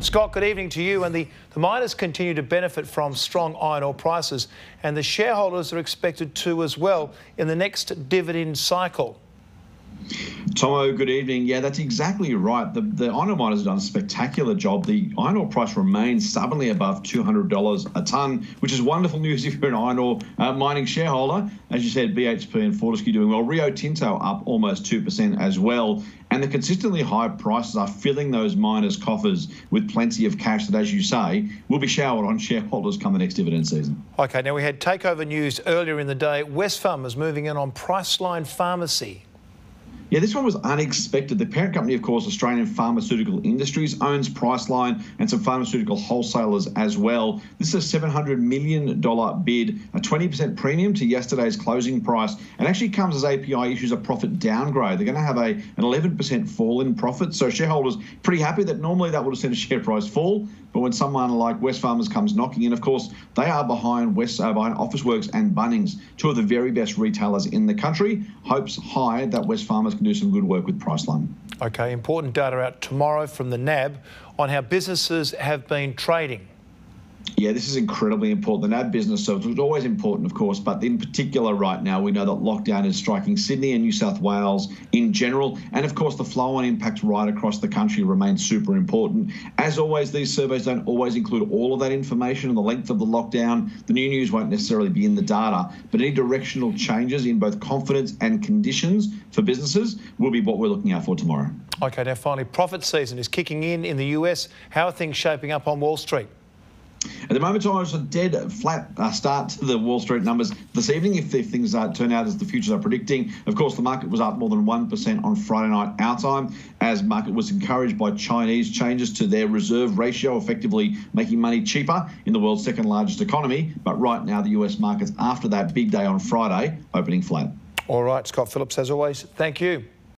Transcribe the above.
Scott, good evening to you. And the miners continue to benefit from strong iron ore prices, and the shareholders are expected to as well in the next dividend cycle. Tomo, good evening. Yeah, that's exactly right. The iron ore miners have done a spectacular job. The iron ore price remains stubbornly above $200 a tonne, which is wonderful news if you're an iron ore mining shareholder. As you said, BHP and Fortescue doing well. Rio Tinto up almost 2% as well. And the consistently high prices are filling those miners' coffers with plenty of cash that, as you say, will be showered on shareholders come the next dividend season. OK, now we had takeover news earlier in the day. Wesfarmers moving in on Priceline Pharmacy. Yeah, this one was unexpected. The parent company, of course, Australian Pharmaceutical Industries, owns Priceline and some pharmaceutical wholesalers as well. This is a $700 million bid, a 20% premium to yesterday's closing price, and actually comes as API issues a profit downgrade. They're going to have an 11% fall in profit. So shareholders pretty happy that normally that would have seen a share price fall. But when someone like Wesfarmers comes knocking in, of course, they are behind Officeworks and Bunnings, two of the very best retailers in the country. Hopes high that Wesfarmers can do some good work with Priceline. OK, important data out tomorrow from the NAB on how businesses have been trading. Yeah, this is incredibly important. The NAB business service was always important, of course, but in particular right now, we know that lockdown is striking Sydney and New South Wales in general. And of course, the flow-on impact right across the country remains super important. As always, these surveys don't always include all of that information on the length of the lockdown. The new news won't necessarily be in the data, but any directional changes in both confidence and conditions for businesses will be what we're looking out for tomorrow. OK, now finally, profit season is kicking in the US. How are things shaping up on Wall Street? At the moment, it's a dead flat start to the Wall Street numbers this evening if things turn out as the futures are predicting. Of course, the market was up more than 1% on Friday night our time, as market was encouraged by Chinese changes to their reserve ratio, effectively making money cheaper in the world's second largest economy. But right now, the US markets, after that big day on Friday, opening flat. All right, Scott Phillips, as always, thank you.